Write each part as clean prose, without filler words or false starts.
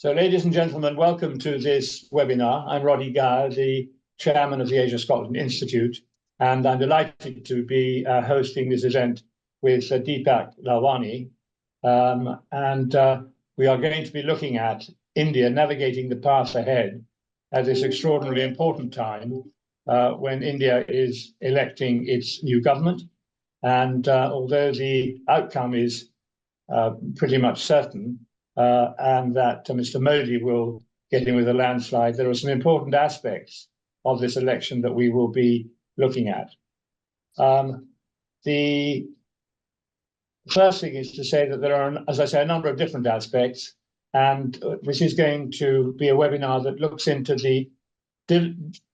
So, ladies and gentlemen, welcome to this webinar. I'm Roddy Gower, the chairman of the Asia-Scotland Institute, and I'm delighted to be hosting this event with Deepak Lalwani. We are going to be looking at India navigating the path ahead at this extraordinarily important time when India is electing its new government. And although the outcome is pretty much certain, and that Mr. Modi will get in with a landslide, there are some important aspects of this election that we will be looking at. The first thing is to say that there are, as I say, a number of different aspects, and this is going to be a webinar that looks into the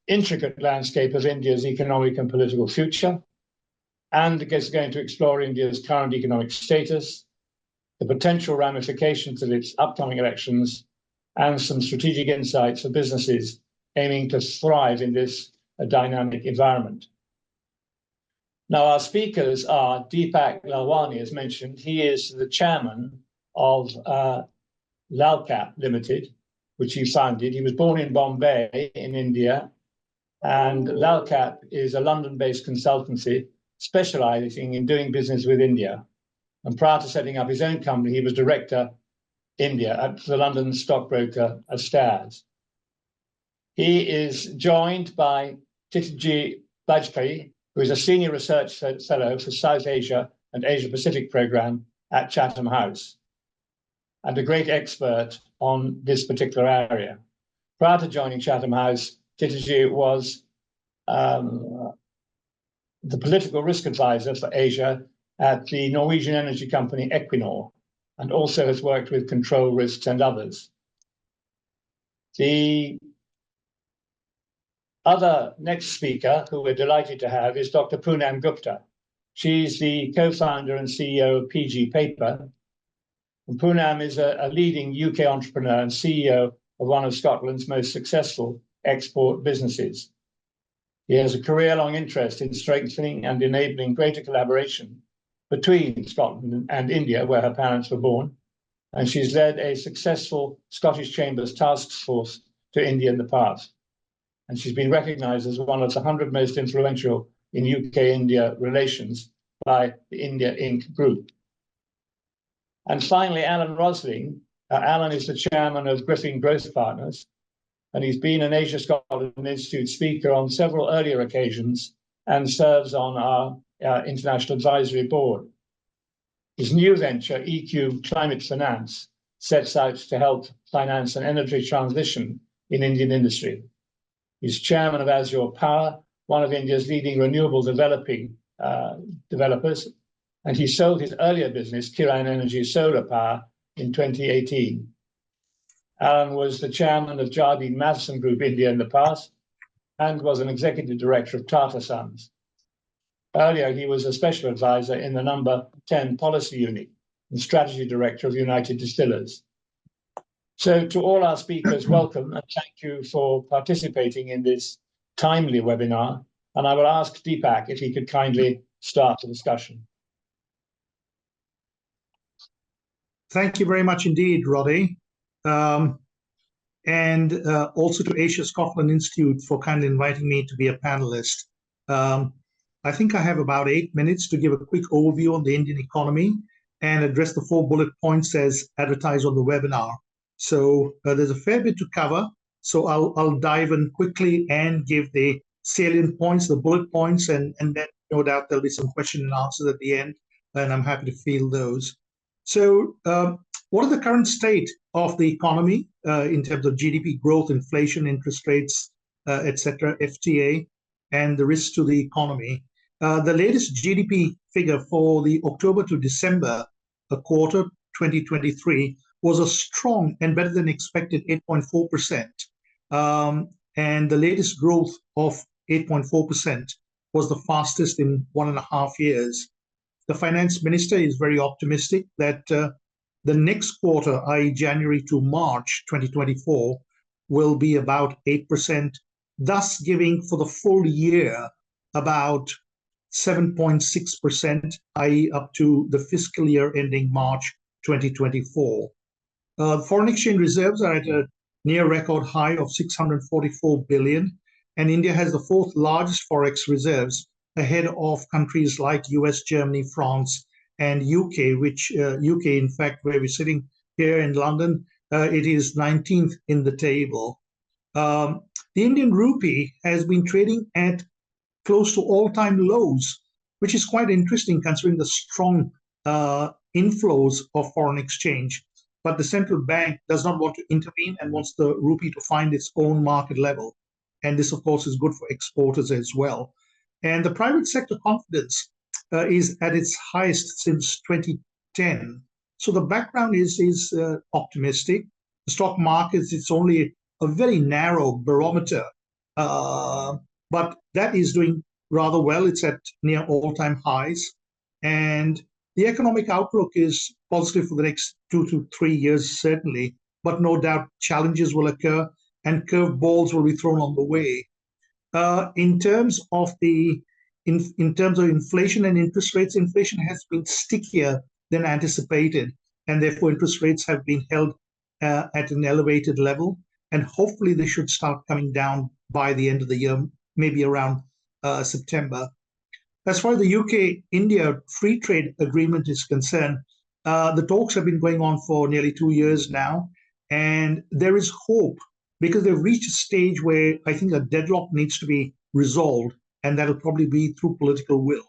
intricate landscape of India's economic and political future, and is going to explore India's current economic status, the potential ramifications of its upcoming elections, and some strategic insights for businesses aiming to thrive in this dynamic environment. Now, our speakers are Deepak Lalwani, as mentioned. He is the chairman of Lalkap Limited, which he founded. He was born in Bombay in India, and Lalkap is a London-based consultancy specializing in doing business with India. And prior to setting up his own company, he was director India at the London stockbroker Astaz. He is joined by Titiji Bajpai, who is a senior research fellow for South Asia and Asia Pacific program at Chatham House, and a great expert on this particular area. Prior to joining Chatham House, Titiji was the political risk advisor for Asia at the Norwegian energy company Equinor, and also has worked with control risks and others. The other next speaker, who we're delighted to have, is Dr. Poonam Gupta. She's the co-founder and CEO of PG Paper. And Poonam is a leading UK entrepreneur and CEO of one of Scotland's most successful export businesses. He has a career-long interest in strengthening and enabling greater collaboration between Scotland and India, where her parents were born, and she's led a successful Scottish Chambers task force to India in the past. And she's been recognized as one of the 100 most influential in UK-India relations by the India Inc. group. And finally, Alan Rosling. Alan is the chairman of Griffin Growth Partners, and he's been an Asia-Scotland Institute speaker on several earlier occasions and serves on our International Advisory Board. His new venture, EQ Climate Finance, sets out to help finance an energy transition in Indian industry. He's chairman of Azure Power, one of India's leading renewable developers, and he sold his earlier business, Kiran Energy Solar Power, in 2018. Alan was the chairman of Jardine Matheson Group India in the past and was an executive director of Tata Sons. Earlier, he was a special advisor in the number 10 policy unit and strategy director of United Distillers. So to all our speakers, welcome and thank you for participating in this timely webinar. And I will ask Deepak if he could kindly start the discussion. Thank you very much indeed, Roddy. Also to Asia Scotland Institute for kindly inviting me to be a panelist. I think I have about 8 minutes to give a quick overview on the Indian economy and address the 4 bullet points as advertised on the webinar. So there's a fair bit to cover. So I'll dive in quickly and give the salient points, the bullet points, and then no doubt there'll be some question and answers at the end, and I'm happy to field those. So what are the current state of the economy in terms of GDP growth, inflation, interest rates, etc., FTA, and the risks to the economy? The latest GDP figure for the October to December quarter 2023 was a strong and better than expected 8.4%. And the latest growth of 8.4% was the fastest in 1.5 years. The finance minister is very optimistic that the next quarter, i.e. January to March 2024, will be about 8%, thus giving for the full year about 7.6%, i.e. up to the fiscal year ending March 2024. Foreign exchange reserves are at a near record high of 644 billion, and India has the fourth largest forex reserves, ahead of countries like US, Germany, France, and UK, which UK, in fact, where we're sitting here in London, it is 19th in the table. The Indian rupee has been trading at close to all-time lows, which is quite interesting considering the strong inflows of foreign exchange. But the central bank does not want to intervene and wants the rupee to find its own market level. And this, of course, is good for exporters as well. And the private sector confidence is at its highest since 2010. So the background is optimistic. The stock markets, it's only a very narrow barometer, but that is doing rather well. It's at near all-time highs. And the economic outlook is positive for the next 2 to 3 years, certainly, but no doubt challenges will occur and curveballs will be thrown on the way. In terms of inflation and interest rates, inflation has been stickier than anticipated, and therefore interest rates have been held at an elevated level, and hopefully they should start coming down by the end of the year, maybe around September. As far as the UK-India free trade agreement is concerned, the talks have been going on for nearly 2 years now, and there is hope because they've reached a stage where I think a deadlock needs to be resolved, and that'll probably be through political will.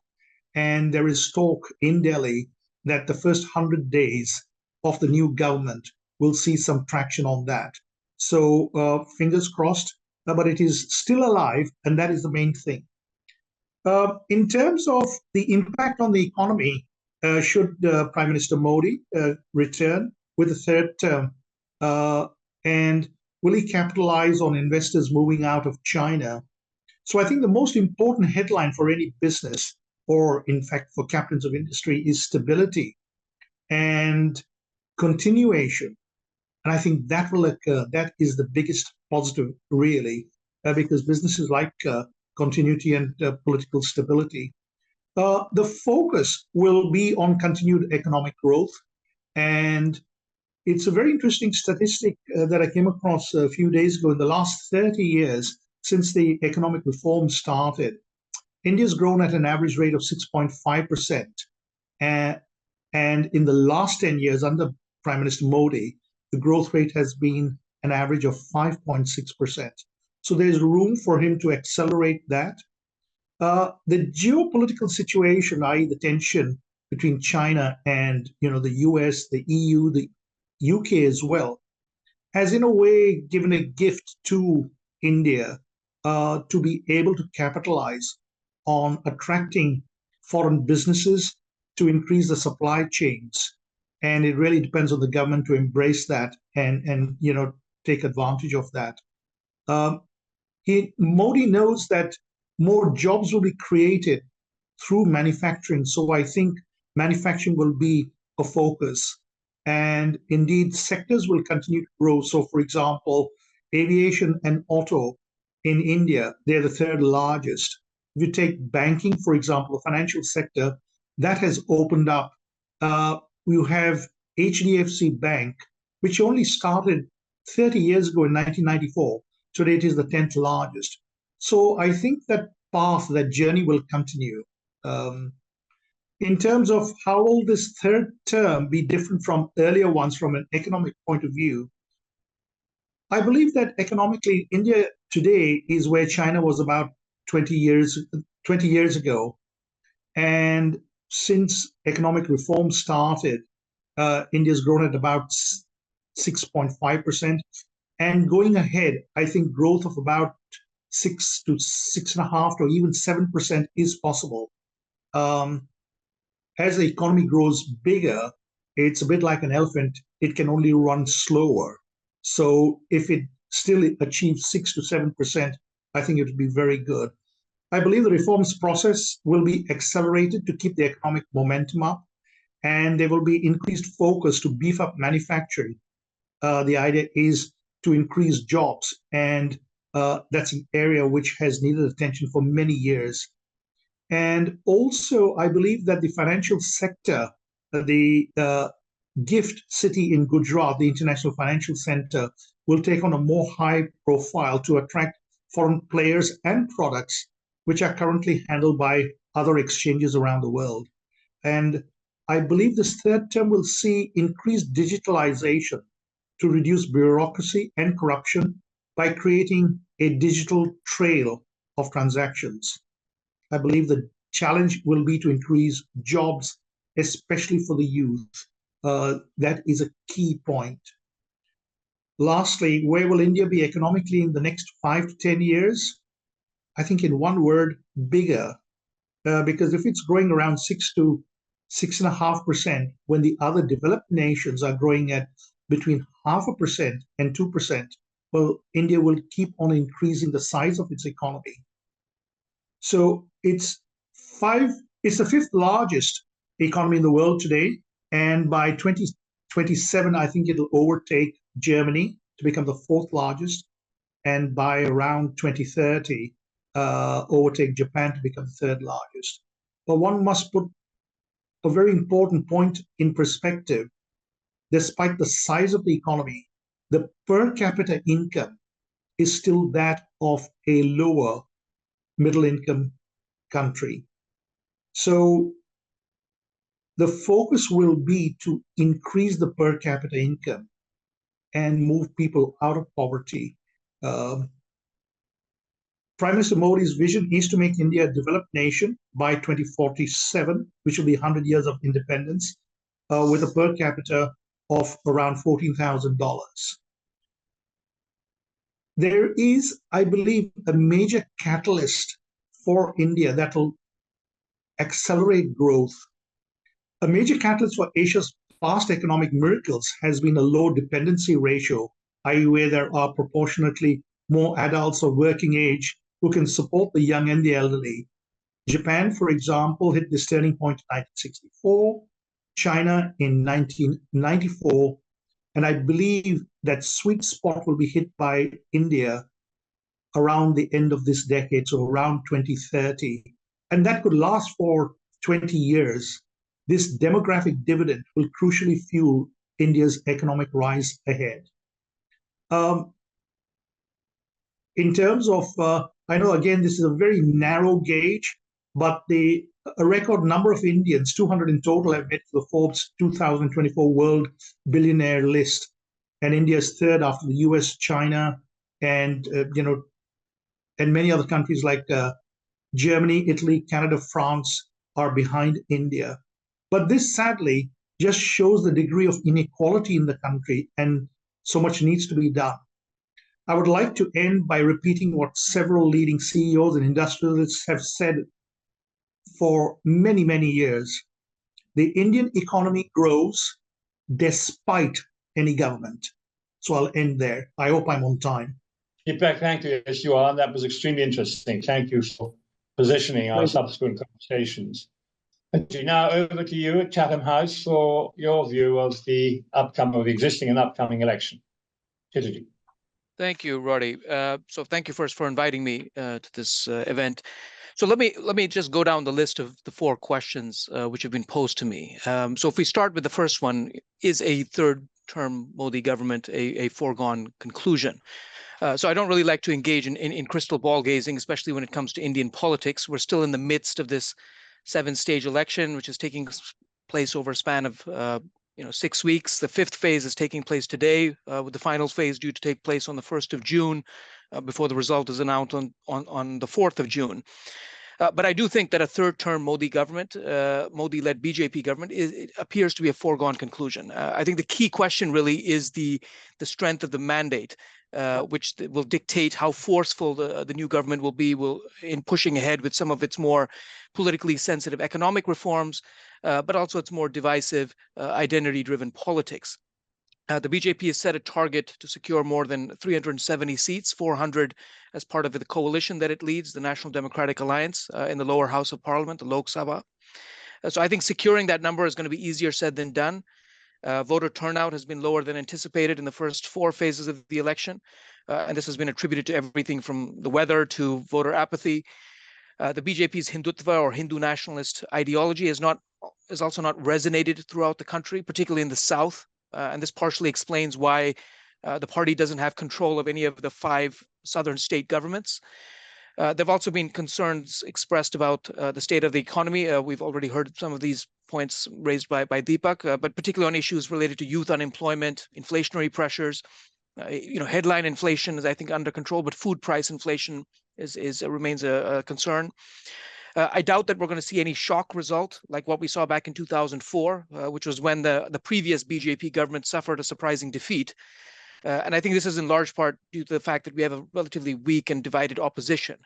And there is talk in Delhi that the first 100 days of the new government will see some traction on that. So fingers crossed, but it is still alive, and that is the main thing. In terms of the impact on the economy, should Prime Minister Modi return with a third term, and will he capitalize on investors moving out of China? So I think the most important headline for any business, or in fact for captains of industry, is stability and continuation. And I think that will occur. That is the biggest positive, really, because businesses like continuity and political stability. The focus will be on continued economic growth. And it's a very interesting statistic that I came across a few days ago. In the last 30 years, since the economic reform started, India's grown at an average rate of 6.5%. And in the last 10 years, under Prime Minister Modi, the growth rate has been an average of 5.6%. So there's room for him to accelerate that. The geopolitical situation, i.e. the tension between China and the US, the EU, the UK as well, has in a way given a gift to India to be able to capitalize on attracting foreign businesses to increase the supply chains. And it really depends on the government to embrace that and take advantage of that. Modi knows that more jobs will be created through manufacturing. So I think manufacturing will be a focus. And indeed, sectors will continue to grow. So, for example, aviation and auto in India, they're the third largest. If you take banking, for example, the financial sector, that has opened up. You have HDFC Bank, which only started 30 years ago in 1994. Today it is the 10th largest. So I think that path, that journey will continue. In terms of how will this third term be different from earlier ones from an economic point of view, I believe that economically, India today is where China was about 20 years ago. And since economic reform started, India's grown at about 6.5%. And going ahead, I think growth of about 6 to 6.5 or even 7% is possible. As the economy grows bigger, it's a bit like an elephant. It can only run slower. So if it still achieves 6 to 7%, I think it would be very good. I believe the reforms process will be accelerated to keep the economic momentum up, and there will be increased focus to beef up manufacturing. The idea is to increase jobs, and that's an area which has needed attention for many years. And also, I believe that the financial sector, the GIFT City in Gujarat, the International Financial Center, will take on a more high profile to attract foreign players and products which are currently handled by other exchanges around the world. And I believe this third term will see increased digitalization to reduce bureaucracy and corruption by creating a digital trail of transactions. I believe the challenge will be to increase jobs, especially for the youth. That is a key point. Lastly, where will India be economically in the next 5 to 10 years? I think in one word, bigger. Because if it's growing around 6 to 6.5%, when the other developed nations are growing at between 0.5% and 2%, well, India will keep on increasing the size of its economy. So it's the fifth largest economy in the world today, and by 2027, I think it'll overtake Germany to become the fourth largest, and by around 2030, overtake Japan to become the third largest. But one must put a very important point in perspective. Despite the size of the economy, the per capita income is still that of a lower middle income country. So the focus will be to increase the per capita income and move people out of poverty. Prime Minister Modi's vision is to make India a developed nation by 2047, which will be 100 years of independence, with a per capita of around $14,000. There is, I believe, a major catalyst for India that will accelerate growth. A major catalyst for Asia's past economic miracles has been a low dependency ratio, i.e., where there are proportionately more adults of working age who can support the young and the elderly. Japan, for example, hit this turning point in 1964, China in 1994, and I believe that sweet spot will be hit by India around the end of this decade, so around 2030. And that could last for 20 years. This demographic dividend will crucially fuel India's economic rise ahead. In terms of, I know again, this is a very narrow gauge, but a record number of Indians, 200 in total, have made the Forbes 2024 World Billionaire list. And India is third after the US, China, and and many other countries like Germany, Italy, Canada, France are behind India. But this sadly just shows the degree of inequality in the country, and so much needs to be done. I would like to end by repeating what several leading CEOs and industrialists have said for many, many years. The Indian economy grows despite any government. So I'll end there. I hope I'm on time. Deepak, thank you. Yes, you are. And that was extremely interesting. Thank you for positioning our subsequent conversations. Now over to you at Chatham House for your view of the existing and upcoming election. Chitterjee. Thank you, Roddy. So thank you first for inviting me to this event. So let me just go down the list of the 4 questions which have been posed to me. So if we start with the first one, is a third-term Modi government a foregone conclusion? So I don't really like to engage in crystal ball gazing, especially when it comes to Indian politics. We're still in the midst of this 7-stage election, which is taking place over a span of 6 weeks. The 5th phase is taking place today, with the final phase due to take place on the 1st of June, before the result is announced on the 4th of June. But I do think that a third-term Modi government, Modi-led BJP government, it appears to be a foregone conclusion. I think the key question really is the strength of the mandate, which will dictate how forceful the new government will be in pushing ahead with some of its more politically sensitive economic reforms, but also its more divisive identity-driven politics. The BJP has set a target to secure more than 370 seats, 400 as part of the coalition that it leads, the National Democratic Alliance, in the lower house of parliament, the Lok Sabha. So I think securing that number is going to be easier said than done. Voter turnout has been lower than anticipated in the first 4 phases of the election, and this has been attributed to everything from the weather to voter apathy. The BJP's Hindutva or Hindu nationalist ideology has not has also not resonated throughout the country, particularly in the South. And this partially explains why the party doesn't have control of any of the 5 southern state governments. There have also been concerns expressed about the state of the economy. We've already heard some of these points raised by Deepak, but particularly on issues related to youth unemployment, inflationary pressures. Headline inflation is, I think, under control, but food price inflation remains a concern. I doubt that we're going to see any shock result like what we saw back in 2004, which was when the previous BJP government suffered a surprising defeat. And I think this is in large part due to the fact that we have a relatively weak and divided opposition.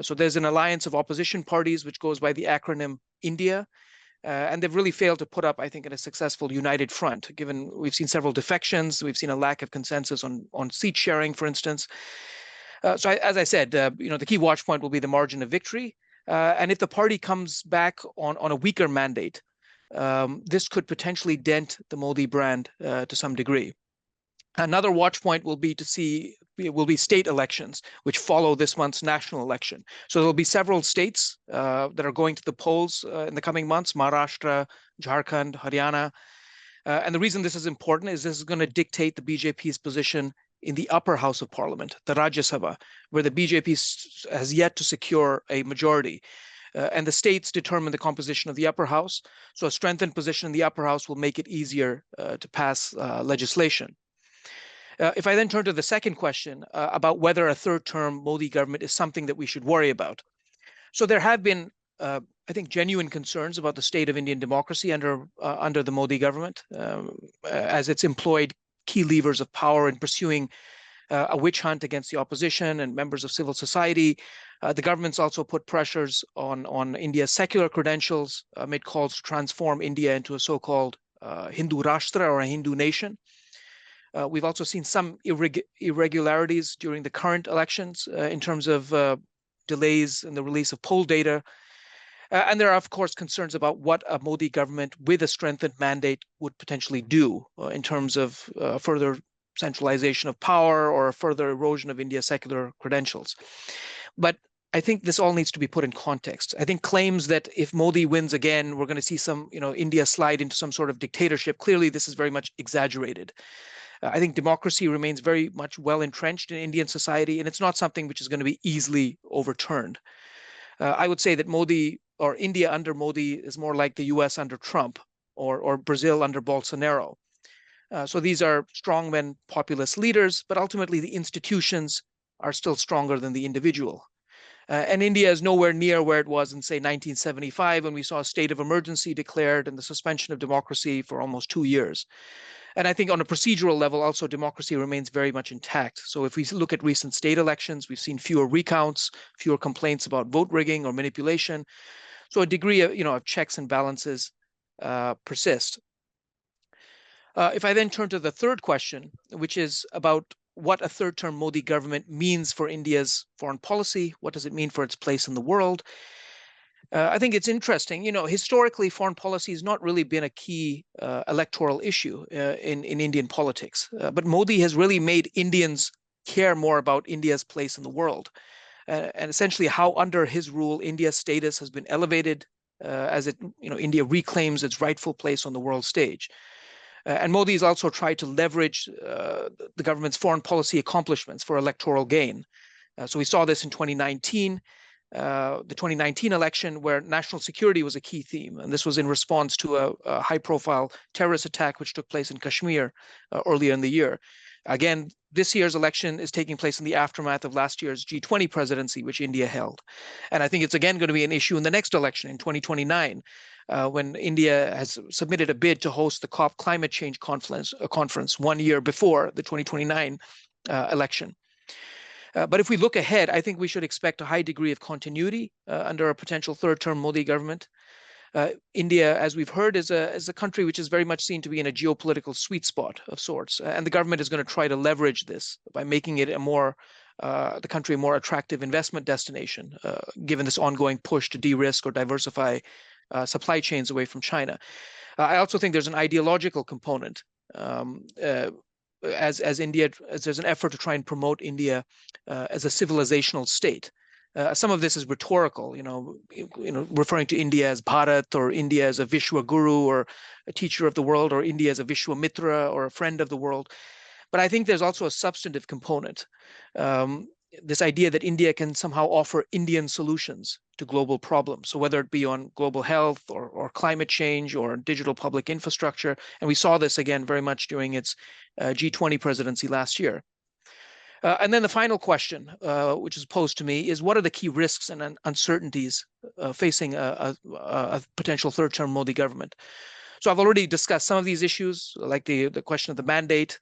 So there's an alliance of opposition parties, which goes by the acronym India. And they've really failed to put up, I think, a successful united front, given we've seen several defections, we've seen a lack of consensus on seat sharing, for instance. So as I said, the key watch point will be the margin of victory. And if the party comes back on a weaker mandate, this could potentially dent the Modi brand to some degree. Another watch point will be state elections, which follow this month's national election. So there'll be several states that are going to the polls in the coming months: Maharashtra, Jharkhand, Haryana. And the reason this is important is this is going to dictate the BJP's position in the upper house of parliament, the Rajya Sabha, where the BJP has yet to secure a majority. And the states determine the composition of the upper house. So a strengthened position in the upper house will make it easier to pass legislation. If I then turn to the second question about whether a third-term Modi government is something that we should worry about. So there have been, I think, genuine concerns about the state of Indian democracy under the Modi government, as it's employed key levers of power in pursuing a witch hunt against the opposition and members of civil society. The government's also put pressures on India's secular credentials, made calls to transform India into a so-called Hindu Rashtra, or a Hindu nation. We've also seen some irregularities during the current elections in terms of delays in the release of poll data. And there are, of course, concerns about what a Modi government with a strengthened mandate would potentially do in terms of further centralization of power or further erosion of India's secular credentials. But I think this all needs to be put in context. I think claims that if Modi wins again, we're going to see India slide into some sort of dictatorship. Clearly, this is very much exaggerated. I think democracy remains very much well entrenched in Indian society, and it's not something which is going to be easily overturned. I would say that Modi, or India under Modi, is more like the US under Trump, or Brazil under Bolsonaro. So these are strongmen, populist leaders, but ultimately the institutions are still stronger than the individual. And India is nowhere near where it was in, say, 1975, when we saw a state of emergency declared and the suspension of democracy for almost 2 years. And I think on a procedural level, also, democracy remains very much intact. So if we look at recent state elections, we've seen fewer recounts, fewer complaints about vote rigging or manipulation. So a degree of checks and balances persist. If I then turn to the third question, which is about what a third-term Modi government means for India's foreign policy, what does it mean for its place in the world? I think it's interesting. Historically, foreign policy has not really been a key electoral issue in Indian politics. But Modi has really made Indians care more about India's place in the world, and essentially how under his rule India's status has been elevated as India reclaims its rightful place on the world stage. And Modi has also tried to leverage the government's foreign policy accomplishments for electoral gain. So we saw this in 2019. The 2019 election, where national security was a key theme. And this was in response to a high-profile terrorist attack which took place in Kashmir earlier in the year. Again, this year's election is taking place in the aftermath of last year's G20 presidency, which India held. And I think it's again going to be an issue in the next election in 2029, when India has submitted a bid to host the COP climate change conference 1 year before the 2029 election. But if we look ahead, I think we should expect a high degree of continuity under a potential third-term Modi government. India, as we've heard, is a country which is very much seen to be in a geopolitical sweet spot of sorts, and the government is going to try to leverage this by making it the country a more attractive investment destination, given this ongoing push to de-risk or diversify supply chains away from China. I also think there's an ideological component. As there's an effort to try and promote India as a civilizational state. Some of this is rhetorical, referring to India as Bharat, or India as a Vishwa Guru, or a teacher of the world, or India as a Vishwa Mitra, or a friend of the world. But I think there's also a substantive component. This idea that India can somehow offer Indian solutions to global problems. So whether it be on global health, or climate change, or digital public infrastructure. And we saw this again very much during its G20 presidency last year. And then the final question, which is posed to me, is what are the key risks and uncertainties facing a potential third-term Modi government? So I've already discussed some of these issues, like the question of the mandate,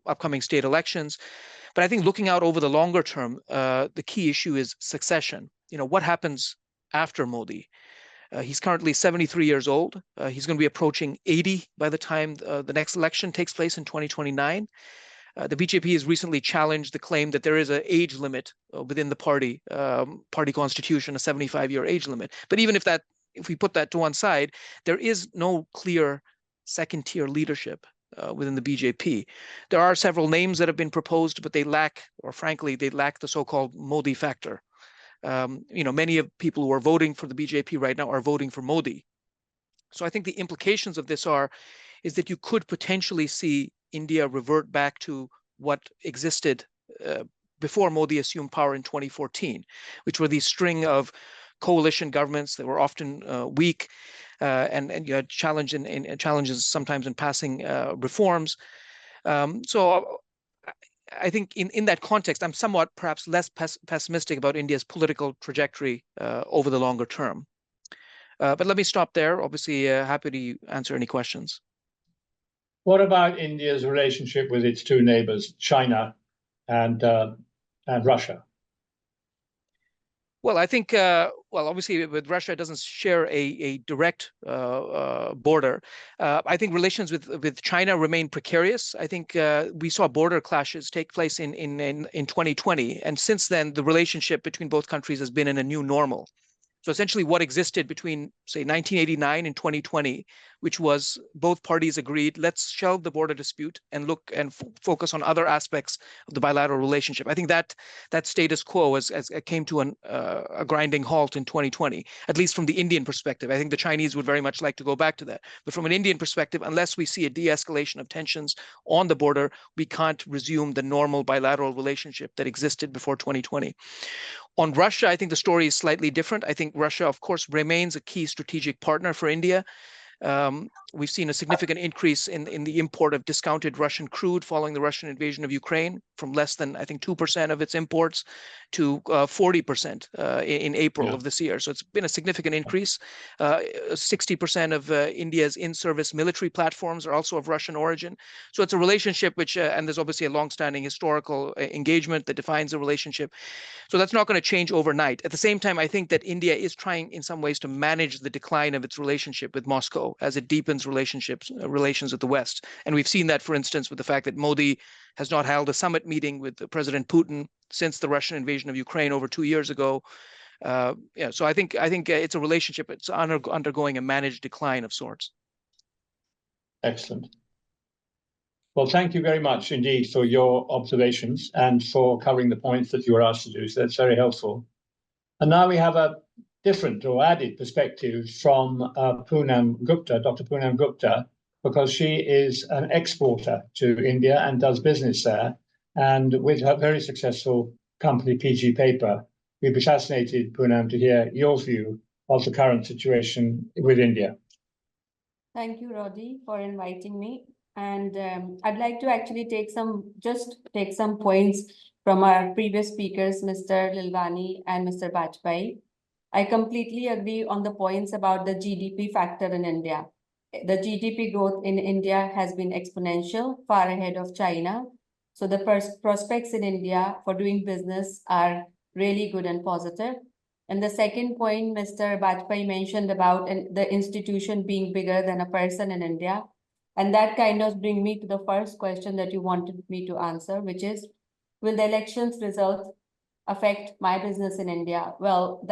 upcoming state elections. But I think looking out over the longer term, the key issue is succession. What happens after Modi? He's currently 73 years old. He's going to be approaching 80 by the time the next election takes place in 2029. The BJP has recently challenged the claim that there is an age limit within the party constitution, a 75-year age limit. But even if we put that to one side, there is no clear second-tier leadership within the BJP. There are several names that have been proposed, but they lack the so-called Modi factor. Many of people who are voting for the BJP right now are voting for Modi. So I think the implications of this is that you could potentially see India revert back to what existed before Modi assumed power in 2014, which were these string of coalition governments that were often weak, and you had challenges sometimes in passing reforms. So I think in that context, I'm somewhat perhaps less pessimistic about India's political trajectory over the longer term. But let me stop there. Obviously, happy to answer any questions. What about India's relationship with its two neighbors, China and Russia? Well, I think, obviously with Russia, it doesn't share a direct border. I think relations with China remain precarious. I think we saw border clashes take place in 2020. And since then, the relationship between both countries has been in a new normal. So essentially what existed between, say, 1989 and 2020, which was both parties agreed, let's shelve the border dispute and look and focus on other aspects of the bilateral relationship. I think that status quo as came to a grinding halt in 2020, at least from the Indian perspective. I think the Chinese would very much like to go back to that. But from an Indian perspective, unless we see a de-escalation of tensions on the border, we can't resume the normal bilateral relationship that existed before 2020. On Russia, I think the story is slightly different. I think Russia, of course, remains a key strategic partner for India. We've seen a significant increase in the import of discounted Russian crude following the Russian invasion of Ukraine, from less than, I think, 2% of its imports to 40% in April of this year. So it's been a significant increase. 60% of India's in-service military platforms are also of Russian origin. So it's a relationship which, and there's obviously a long-standing historical engagement that defines the relationship. So that's not going to change overnight. At the same time, I think that India is trying in some ways to manage the decline of its relationship with Moscow as it deepens relations with the West. And we've seen that, for instance, with the fact that Modi has not held a summit meeting with President Putin since the Russian invasion of Ukraine over 2 years ago. So I think it's a relationship. It's undergoing a managed decline of sorts. Excellent. Well, thank you very much indeed for your observations and for covering the points that you were asked to do. So that's very helpful. And now we have a different or added perspective from Poonam Gupta, Dr. Poonam Gupta, because she is an exporter to India and does business there. And with her very successful company, PG Paper, we'd be fascinated, Poonam, to hear your view of the current situation with India. Thank you, Roddy, for inviting me. And I'd like to actually take some points from our previous speakers, Mr. Lilwani and Mr. Bajpai. I completely agree on the points about the GDP factor in India. The GDP growth in India has been exponential, far ahead of China. So the prospects in India for doing business are really good and positive. And the second point Mr. Bajpai mentioned about the institution being bigger than a person in India. And that kind of brings me to the first question that you wanted me to answer, which is, will the elections results affect my business in India? Well,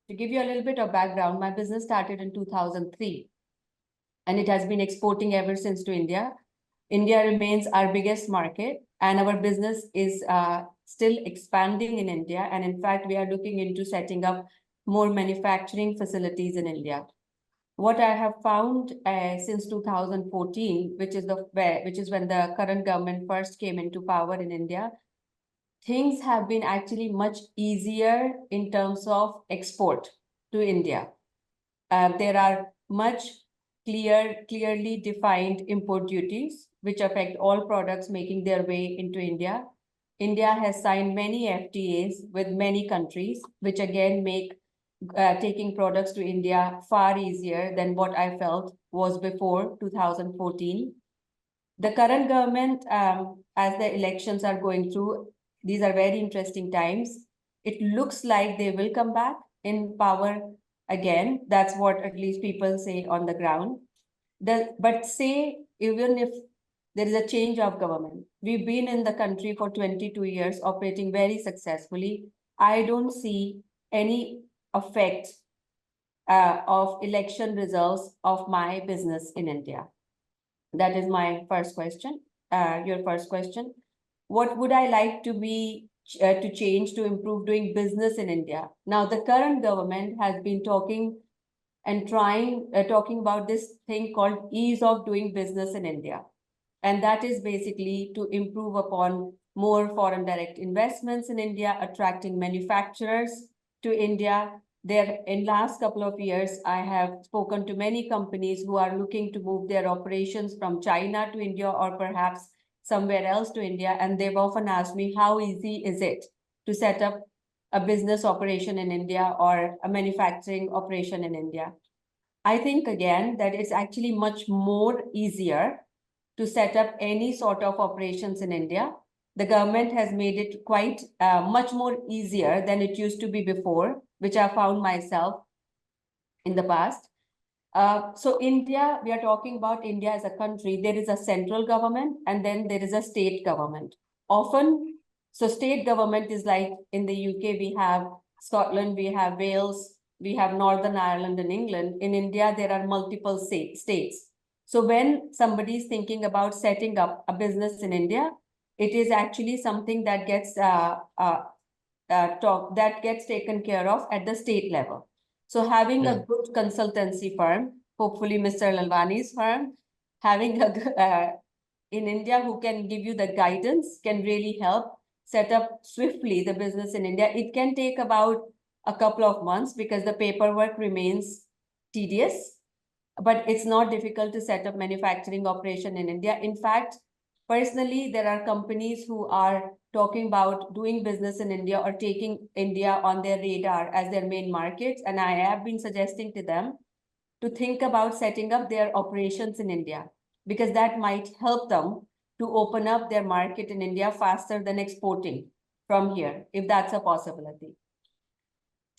to give you a little bit of background, my business started in 2003, and it has been exporting ever since to India. India remains our biggest market, and our business is still expanding in India. And in fact, we are looking into setting up more manufacturing facilities in India. What I have found since 2014, which is when the current government first came into power in India, things have been actually much easier in terms of export to India. There are much clearly defined import duties, which affect all products making their way into India. India has signed many FTAs with many countries, which again make taking products to India far easier than what I felt was before 2014. The current government, as the elections are going through, these are very interesting times. It looks like they will come back in power again. That's what at least people say on the ground. But say, even if there is a change of government, we've been in the country for 22 years, operating very successfully. I don't see any effect of election results of my business in India. That is my first question. Your first question. What would I like to be to change to improve doing business in India? Now, the current government has been talking and talking about this thing called ease of doing business in India. And that is basically to improve upon more foreign direct investments in India, attracting manufacturers to India. There, in last couple of years, I have spoken to many companies who are looking to move their operations from China to India or perhaps somewhere else to India. And they've often asked me, how easy is it to set up a business operation in India or a manufacturing operation in India? I think, again, that it's actually much more easier to set up any sort of operations in India. The government has made it quite much more easier than it used to be before, which I found myself in the past. So India, we are talking about India as a country. There is a central government and then there is a state government. Often, so state government is like in the UK, we have Scotland, we have Wales, we have Northern Ireland and England. In India, there are multiple states. So when somebody is thinking about setting up a business in India, it is actually something that gets taken care of at the state level. So having a good consultancy firm, hopefully Mr. Lalwani's firm, having in India who can give you the guidance can really help set up swiftly the business in India. It can take about a couple of months because the paperwork remains tedious, but it's not difficult to set up manufacturing operation in India. In fact, personally, there are companies who are talking about doing business in India or taking India on their radar as their main markets. And I have been suggesting to them to think about setting up their operations in India, because that might help them to open up their market in India faster than exporting from here, if that's a possibility.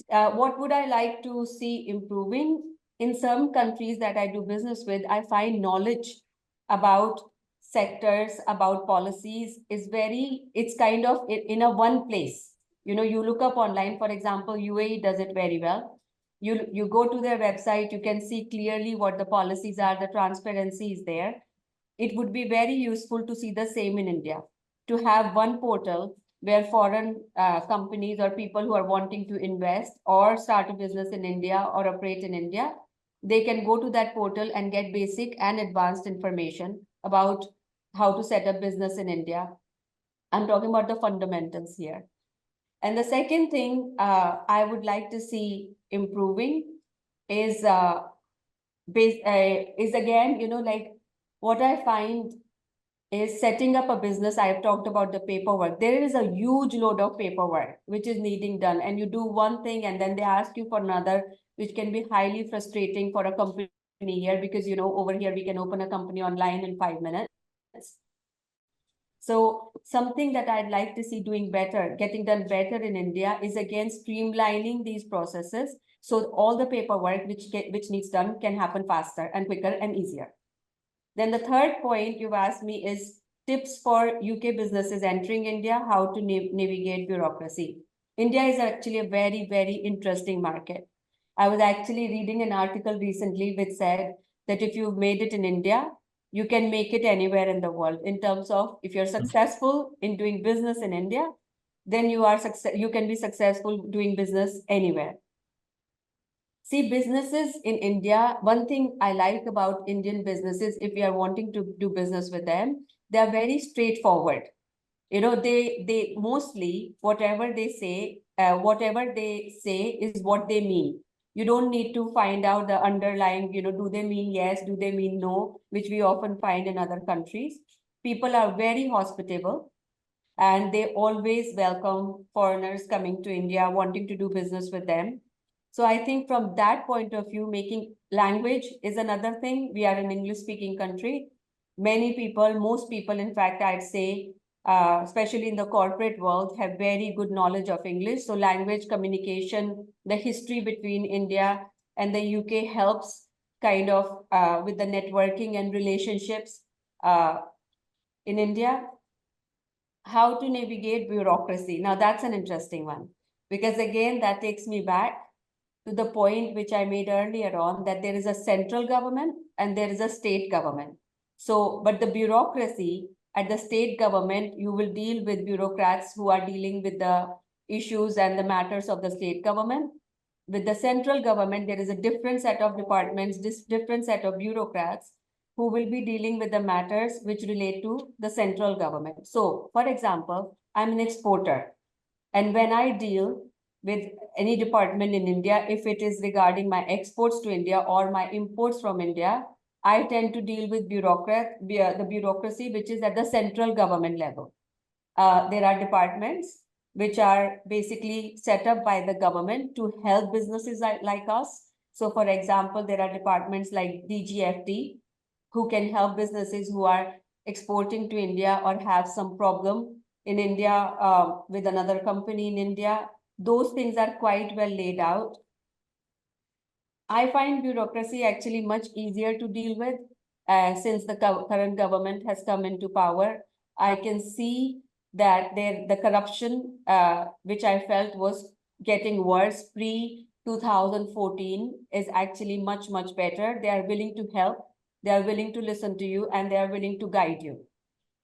What would I like to see improving? In some countries that I do business with, I find knowledge about sectors, about policies is it's kind of in a one place. You know, you look up online, for example, UAE does it very well. You go to their website, you can see clearly what the policies are, the transparency is there. It would be very useful to see the same in India, to have one portal where foreign companies or people who are wanting to invest or start a business in India or operate in India, they can go to that portal and get basic and advanced information about how to set up business in India. I'm talking about the fundamentals here. And the second thing I would like to see improving is again, you know, like what I find is setting up a business. I've talked about the paperwork. There is a huge load of paperwork which is needing done, and you do one thing and then they ask you for another, which can be highly frustrating for a company here, because, you know, over here we can open a company online in 5 minutes. So something that I'd like to see doing better, getting done better in India, is again streamlining these processes so all the paperwork which needs done can happen faster and quicker and easier. Then the third point you've asked me is tips for UK businesses entering India, how to navigate bureaucracy. India is actually a very, very interesting market. I was actually reading an article recently which said that if you've made it in India, you can make it anywhere in the world. In terms of, if you're successful in doing business in India, then you can be successful doing business anywhere. See, businesses in India, one thing I like about Indian businesses, if we are wanting to do business with them, they are very straightforward. You know, they mostly, whatever they say is what they mean. You don't need to find out the underlying, do they mean yes, do they mean no, which we often find in other countries. People are very hospitable and they always welcome foreigners coming to India, wanting to do business with them. So I think from that point of view, making language is another thing. We are an English-speaking country. Most people, in fact, I'd say, especially in the corporate world, have very good knowledge of English. So language communication, the history between India and the UK helps kind of with the networking and relationships in India. How to navigate bureaucracy. Now that's an interesting one, because again, that takes me back to the point which I made earlier on, that there is a central government and there is a state government. So, but the bureaucracy at the state government, you will deal with bureaucrats who are dealing with the issues and the matters of the state government. With the central government, there is a different set of departments, different set of bureaucrats who will be dealing with the matters which relate to the central government. So, for example, I'm an exporter, and when I deal with any department in India, if it is regarding my exports to India or my imports from India, I tend to deal with the bureaucracy which is at the central government level. There are departments which are basically set up by the government to help businesses like us. So, for example, there are departments like DGFT who can help businesses who are exporting to India or have some problem in India with another company in India. Those things are quite well laid out. I find bureaucracy actually much easier to deal with since the current government has come into power. I can see that the corruption, which I felt was getting worse pre-2014, is actually much, much better. They are willing to help, they are willing to listen to you, and they are willing to guide you.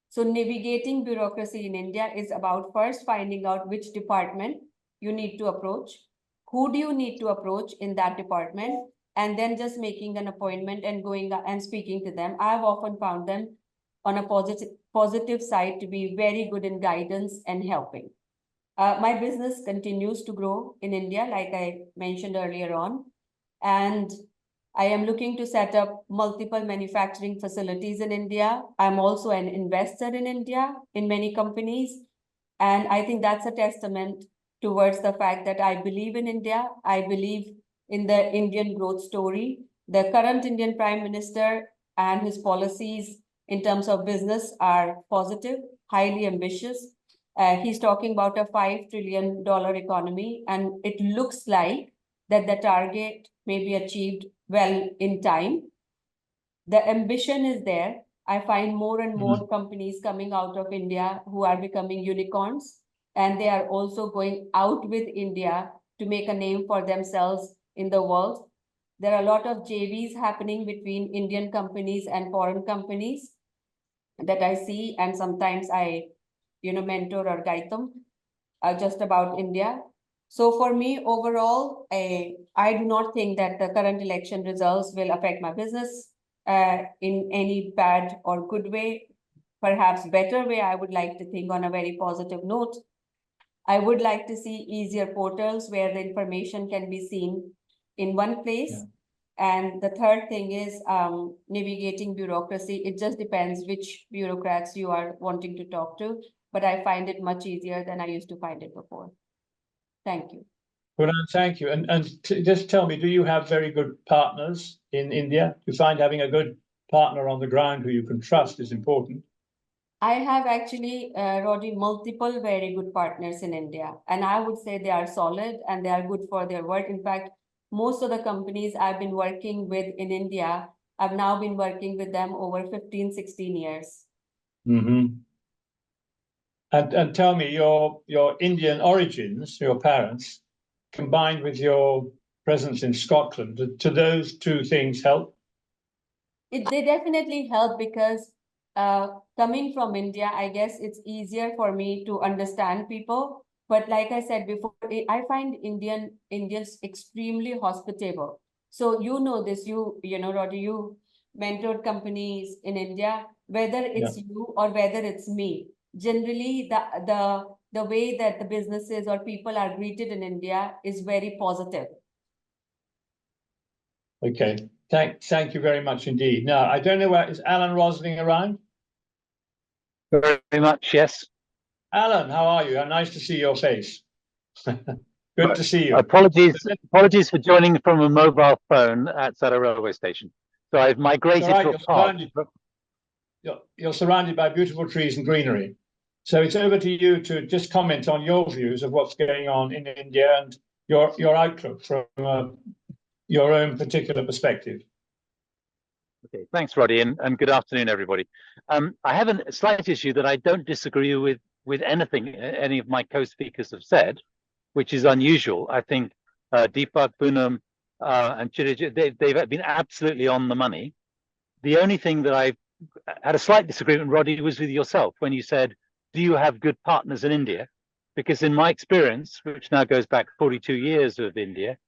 So navigating bureaucracy in India is about first finding out which department you need to approach, who do you need to approach in that department, and then just making an appointment and going and speaking to them. I've often found them on a positive side to be very good in guidance and helping. My business continues to grow in India, like I mentioned earlier on, and I am looking to set up multiple manufacturing facilities in India. I'm also an investor in India in many companies. And I think that's a testament towards the fact that I believe in India. I believe in the Indian growth story. The current Indian Prime Minister and his policies in terms of business are positive, highly ambitious. He's talking about a $5 trillion economy, and it looks like that the target may be achieved well in time. The ambition is there. I find more and more companies coming out of India who are becoming unicorns, and they are also going out with India to make a name for themselves in the world. There are a lot of JVs happening between Indian companies and foreign companies that I see, and sometimes I, mentor or guide them just about India. So for me, overall, I do not think that the current election results will affect my business in any bad or good way, perhaps better way. I would like to think on a very positive note. I would like to see easier portals where the information can be seen in one place. Yeah. And the third thing is navigating bureaucracy. It just depends which bureaucrats you are wanting to talk to, but I find it much easier than I used to find it before. Thank you. Well, thank you. And just tell me, do you have very good partners in India? Do you find having a good partner on the ground who you can trust is important? I have actually, Roddy, multiple very good partners in India. And I would say they are solid and they are good for their work. In fact, most of the companies I've been working with in India, I've now been working with them over 15, 16 years. Mm-hmm. And tell me, your Indian origins, your parents, combined with your presence in Scotland, do those two things help? they definitely help because coming from India, I guess it's easier for me to understand people. But like I said before, I find Indians extremely hospitable. So you know this, you know, Roddy, you mentored companies in India, whether it's you or whether it's me. Generally, the way that the businesses or people are greeted in India is very positive. Okay, thank you very much indeed. Now, I don't know is Alan Rosling around? Very much, yes. Alan, how are you? Nice to see your face. Good to see you. Apologies for joining from a mobile phone outside a railway station. So I've migrated to a park. You're surrounded by beautiful trees and greenery. So it's over to you to just comment on your views of what's going on in India and your outlook from your own particular perspective. Okay, thanks, Roddy, and good afternoon, everybody. I have a slight issue that I don't disagree with anything any of my co-speakers have said, which is unusual. I think Deepak, Poonam, and Chiraj, they've been absolutely on the money. The only thing that I had a slight disagreement, Roddy, was with yourself when you said, do you have good partners in India? Because in my experience, which now goes back 42 years of India,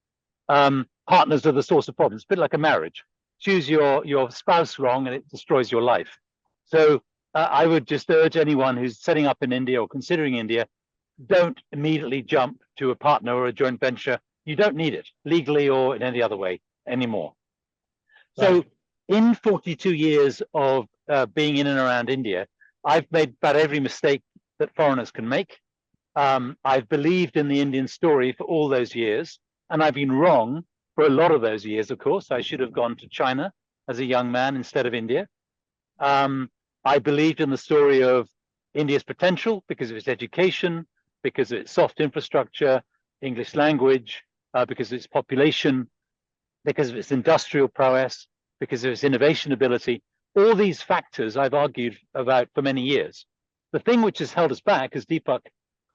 partners are the source of problems, a bit like a marriage. Choose your spouse wrong and it destroys your life. So I would just urge anyone who's setting up in India or considering India, don't immediately jump to a partner or a joint venture. You don't need it legally or in any other way anymore. Right. So in 42 years of being in and around India, I've made about every mistake that foreigners can make. I've believed in the Indian story for all those years, and I've been wrong for a lot of those years, of course. I should have gone to China as a young man instead of India. I believed in the story of India's potential because of its education, because of its soft infrastructure, English language, because of its population, because of its industrial prowess, because of its innovation ability. All these factors I've argued about for many years. The thing which has held us back, as Deepak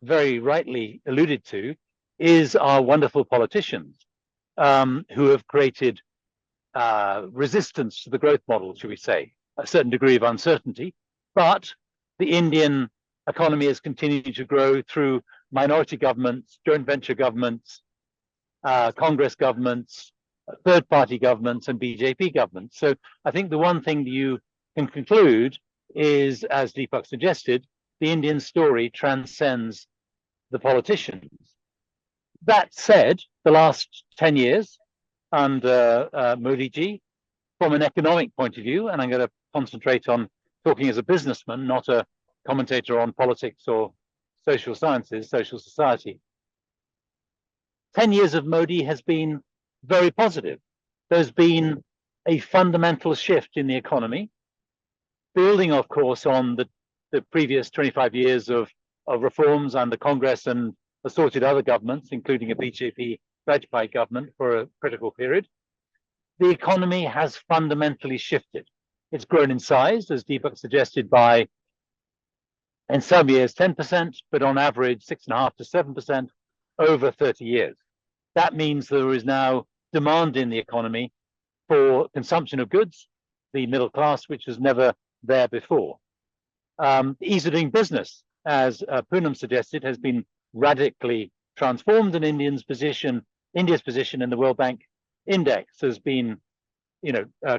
very rightly alluded to, is our wonderful politicians who have created resistance to the growth model, should we say, a certain degree of uncertainty. But the Indian economy has continued to grow through minority governments, joint venture governments, Congress governments, third-party governments, and BJP governments. So I think the one thing that you can conclude is, as Deepak suggested, the Indian story transcends the politicians. That said, the last 10 years under Modi ji, from an economic point of view, and I'm going to concentrate on talking as a businessman, not a commentator on politics or social sciences, social society. 10 years of Modi has been very positive. There's been a fundamental shift in the economy, building, of course, on the previous 25 years of reforms under Congress and assorted other governments, including a BJP Vajpayee government for a critical period. The economy has fundamentally shifted. It's grown in size, as Deepak suggested, by, in some years, 10%, but on average, 6.5% to 7% over 30 years. That means there is now demand in the economy for consumption of goods, the middle class, which was never there before. The ease of doing business, as Poonam suggested, has been radically transformed, and India's position in the World Bank Index has been,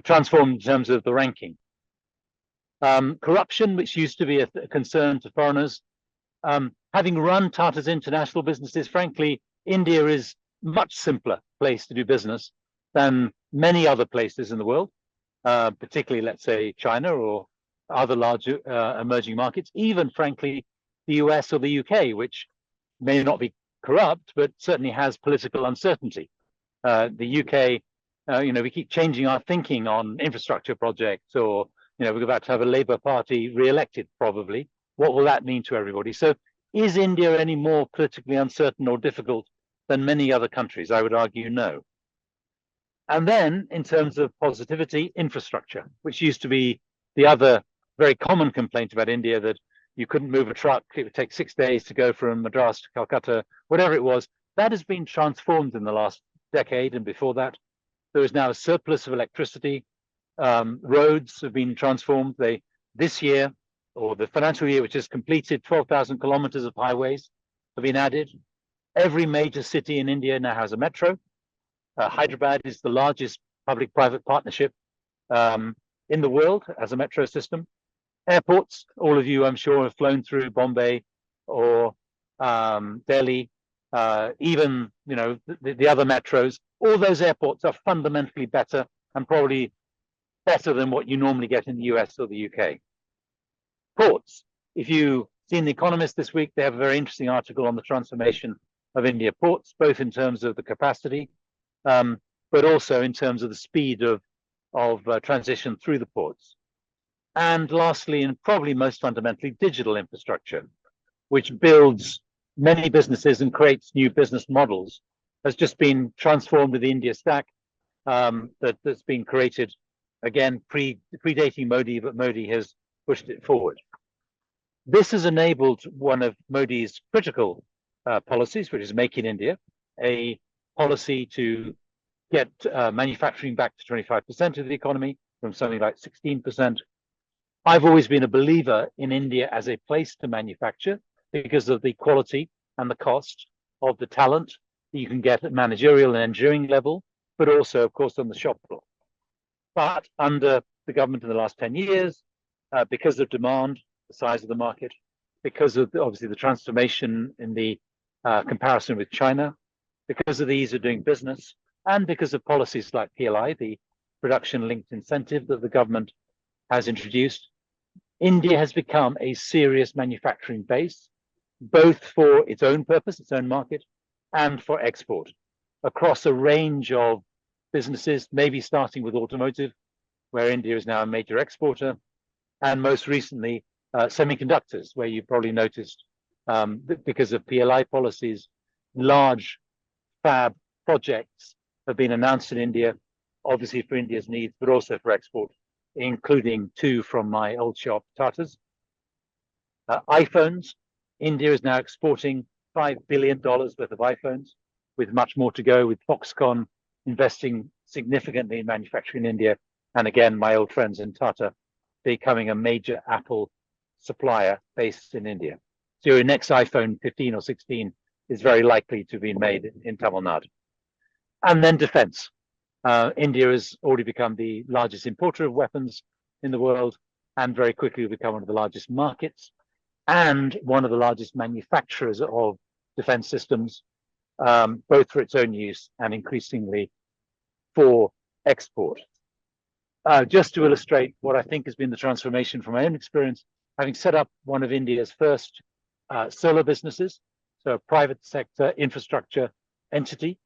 transformed in terms of the ranking. Corruption, which used to be a concern to foreigners, having run Tata's international businesses, frankly, India is a much simpler place to do business than many other places in the world, particularly, let's say, China or other large emerging markets, even, frankly, the US or the UK, which may not be corrupt, but certainly has political uncertainty. The UK, we keep changing our thinking on infrastructure projects, or, we're about to have a Labour Party re-elected, probably. What will that mean to everybody? So is India any more politically uncertain or difficult than many other countries? I would argue no. And then, in terms of positivity, infrastructure, which used to be the other very common complaint about India, that you couldn't move a truck, it would take 6 days to go from Madras to Calcutta, whatever it was. That has been transformed in the last decade, and before that, there is now a surplus of electricity. Roads have been transformed. This year, or the financial year which is completed, 12,000 kilometers of highways have been added. Every major city in India now has a metro. Hyderabad is the largest public-private partnership in the world as a metro system. Airports, all of you, I'm sure, have flown through Bombay or Delhi, even the other metros. All those airports are fundamentally better and probably better than what you normally get in the US or the UK. Ports, if you've seen The Economist this week, they have a very interesting article on the transformation of India ports, both in terms of the capacity, but also in terms of the speed of transition through the ports. And lastly, and probably most fundamentally, digital infrastructure, which builds many businesses and creates new business models, has just been transformed with the India Stack that's been created, again, predating Modi, but Modi has pushed it forward. This has enabled one of Modi's critical policies, which is Make in India, a policy to get manufacturing back to 25% of the economy from something like 16%. I've always been a believer in India as a place to manufacture because of the quality and the cost of the talent that you can get at managerial and engineering level, but also, of course, on the shop floor. But under the government in the last 10 years, because of demand, the size of the market, because of obviously the transformation in the comparison with China, because of the ease of doing business, and because of policies like PLI, the production linked incentive that the government has introduced, India has become a serious manufacturing base, both for its own purpose, its own market, and for export across a range of businesses, maybe starting with automotive, where India is now a major exporter, and most recently semiconductors, where you probably noticed because of PLI policies, large fab projects have been announced in India, obviously for India's needs, but also for export, including 2 from my old shop, Tata's. iPhones, India is now exporting $5 billion worth of iPhones, with much more to go, with Foxconn investing significantly in manufacturing in India. And again, my old friends in Tata becoming a major Apple supplier based in India. So your next iPhone 15 or 16 is very likely to be made in Tamil Nadu. And then defense. India has already become the largest importer of weapons in the world, and very quickly will become one of the largest markets and one of the largest manufacturers of defense systems, both for its own use and increasingly for export. Just to illustrate what I think has been the transformation from my own experience, having set up one of India's first solar businesses, so a private sector infrastructure entity,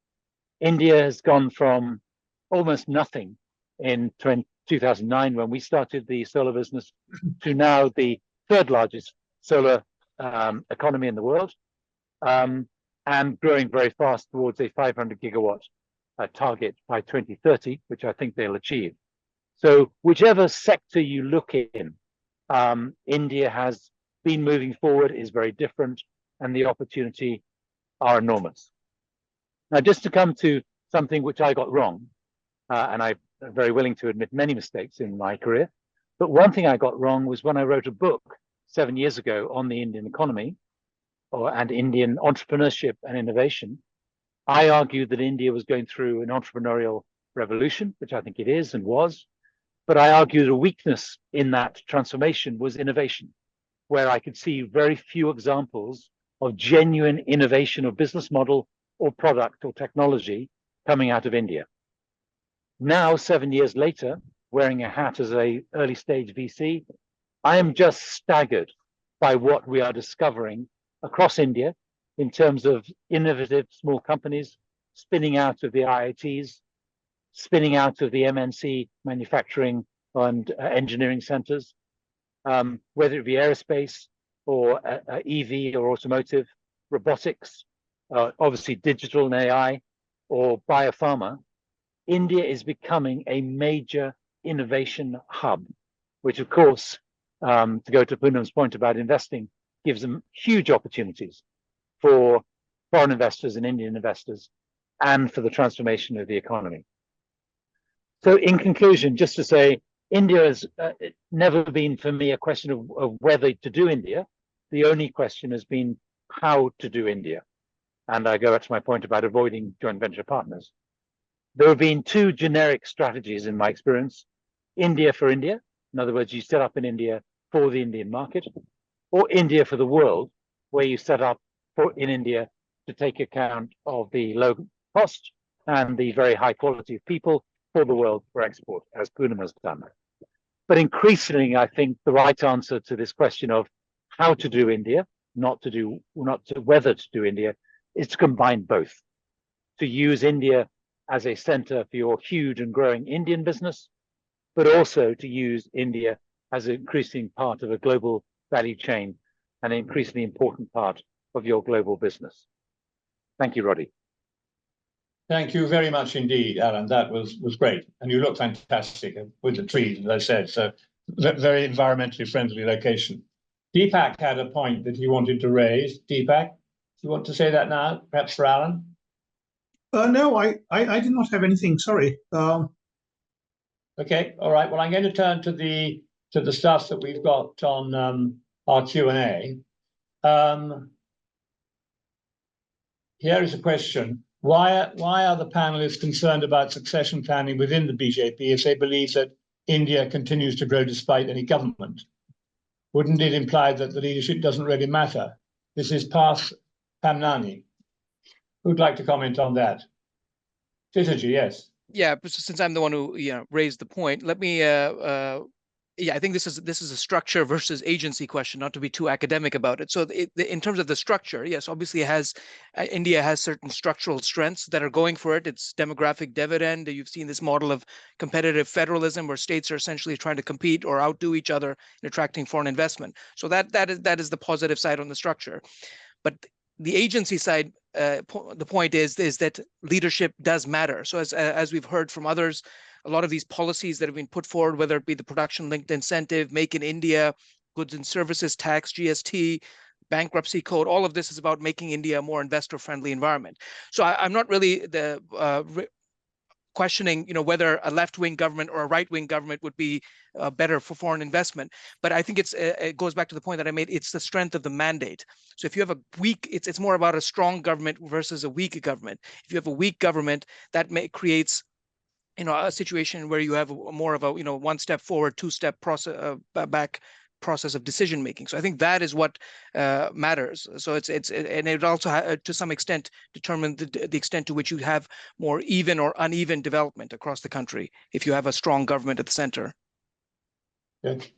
India has gone from almost nothing in 2009 when we started the solar business to now the 3rd largest solar economy in the world, and growing very fast towards a 500 gigawatt target by 2030, which I think they'll achieve. So whichever sector you look in, India has been moving forward, is very different, and the opportunity are enormous. Now, just to come to something which I got wrong, and I'm very willing to admit many mistakes in my career, but one thing I got wrong was when I wrote a book 7 years ago on the Indian economy and Indian entrepreneurship and innovation. I argued that India was going through an entrepreneurial revolution, which I think it is and was, but I argued a weakness in that transformation was innovation, where I could see very few examples of genuine innovation of business model or product or technology coming out of India. Now, 7 years later, wearing a hat as an early stage VC, I am just staggered by what we are discovering across India in terms of innovative small companies spinning out of the IITs, spinning out of the MNC manufacturing and engineering centers, whether it be aerospace or EV or automotive, robotics, obviously digital and AI, or biopharma. India is becoming a major innovation hub, which of course, to go to Poonam's point about investing, gives them huge opportunities for foreign investors and Indian investors, and for the transformation of the economy. So in conclusion, just to say, India has never been for me a question of whether to do India. The only question has been how to do India. And I go back to my point about avoiding joint venture partners. There have been two generic strategies in my experience: India for India. In other words, you set up in India for the Indian market, or India for the world, where you set up in India to take account of the low cost and the very high quality of people for the world for export, as Poonam has done. But increasingly, I think the right answer to this question of how to do India, not whether to do India, is to combine both. To use India as a center for your huge and growing Indian business, but also to use India as an increasing part of a global value chain and an increasingly important part of your global business. Thank you, Roddy. Thank you very much indeed, Alan. That was great. And you look fantastic with the trees, as I said. So very environmentally friendly location. Deepak had a point that he wanted to raise. Deepak, do you want to say that now, perhaps for Alan? No, I did not have anything. Sorry. Okay, all right. Well, I'm going to turn to the stuff that we've got on our Q&A. Here is a question. Why are the panelists concerned about succession planning within the BJP if they believe that India continues to grow despite any government? Wouldn't it imply that the leadership doesn't really matter? This is Parth Pamnani. Who'd like to comment on that? Titaji, yes. Yeah, since I'm the one who raised the point, let me I think this is a structure versus agency question, not to be too academic about it. So in terms of the structure, yes, obviously India has certain structural strengths that are going for it. It's demographic dividend. You've seen this model of competitive federalism where states are essentially trying to compete or outdo each other in attracting foreign investment. So that is the positive side on the structure. But the agency side, the point is that leadership does matter. So as we've heard from others, a lot of these policies that have been put forward, whether it be the production-linked incentive, Make in India, goods and services tax, GST, bankruptcy code, all of this is about making India a more investor-friendly environment. So I'm not really questioning, whether a left-wing government or a right-wing government would be better for foreign investment. But I think it goes back to the point that I made. It's the strength of the mandate. So if you have a weak, it's more about a strong government versus a weak government. If you have a weak government, that creates a situation where you have more of a one step forward, two-step process back process of decision making. So I think that is what matters. So it's and it also to some extent determine the extent to which you have more even or uneven development across the country if you have a strong government at the center. Good.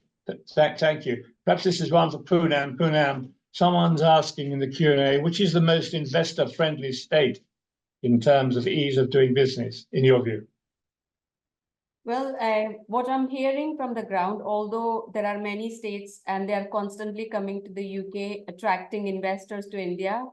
Thank you. Perhaps this is one for Poonam. Poonam, someone's asking in the Q&A, which is the most investor-friendly state in terms of ease of doing business, in your view? Well, what I'm hearing from the ground, although there are many states and they are constantly coming to the UK, attracting investors to India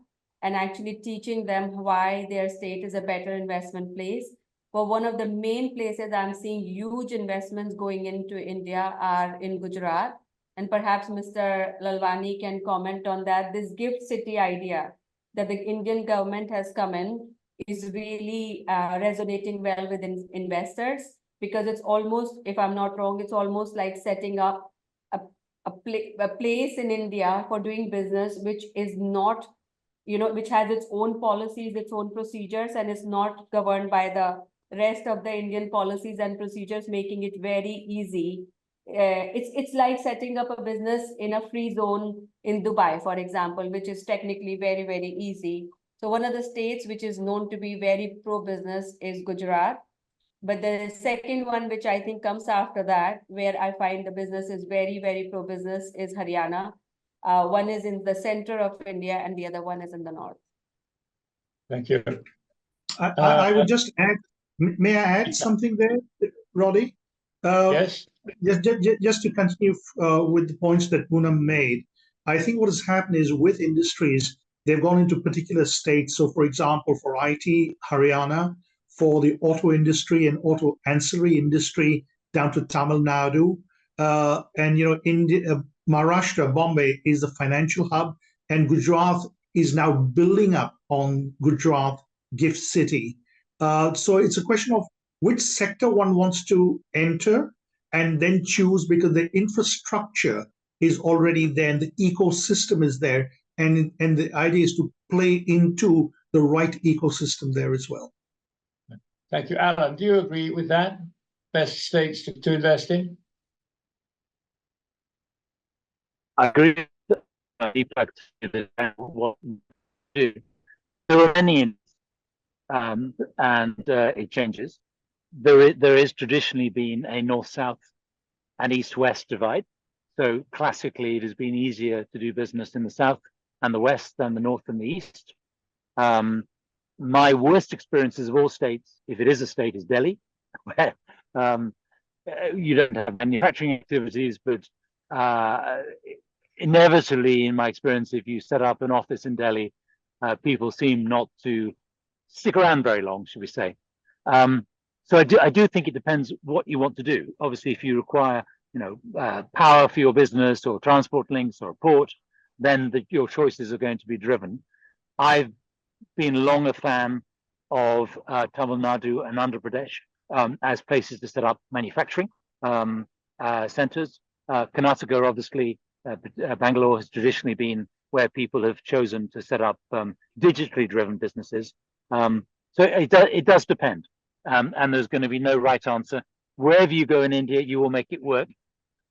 and actually teaching them why their state is a better investment place. But one of the main places I'm seeing huge investments going into India are in Gujarat. And perhaps Mr. Lalwani can comment on that. This gift city idea that the Indian government has come in is really resonating well with investors. Because it's almost, if I'm not wrong, it's almost like setting up a place in India for doing business, which is not, which has its own policies, its own procedures, and is not governed by the rest of the Indian policies and procedures, making it very easy. It's like setting up a business in a free zone in Dubai, for example, which is technically very, very easy. So one of the states which is known to be very pro-business is Gujarat. But the second one, which I think comes after that, where I find the business is very, very pro-business, is Haryana. One is in the center of India and the other one is in the north. Thank you. I would just add, may I add something there, Roddy? Yes. Just to continue with the points that Poonam made, I think what has happened is with industries, they've gone into particular states. So for example, for IT, Haryana, for the auto industry and auto ancillary industry down to Tamil Nadu. And, India, Maharashtra, Bombay is the financial hub, and Gujarat is now building up on Gujarat Gift City. So it's a question of which sector one wants to enter and then choose, because the infrastructure is already there and the ecosystem is there. And the idea is to play into the right ecosystem there as well. Thank you. Alan, do you agree with that? Best states to invest in? I agree with what we do. There are many, and it changes. There is traditionally been a north-south and east-west divide. So classically, it has been easier to do business in the south and the west than the north and the east. My worst experiences of all states, if it is a state, is Delhi, where you don't have manufacturing activities, but inevitably, in my experience, if you set up an office in Delhi, people seem not to stick around very long, should we say. So I do think it depends what you want to do. Obviously, if you require, power for your business or transport links or a port, then your choices are going to be driven. I've been long a fan of Tamil Nadu and Andhra Pradesh as places to set up manufacturing centers. Karnataka, obviously, Bangalore has traditionally been where people have chosen to set up digitally driven businesses. So it does depend. And there's going to be no right answer. Wherever you go in India, you will make it work.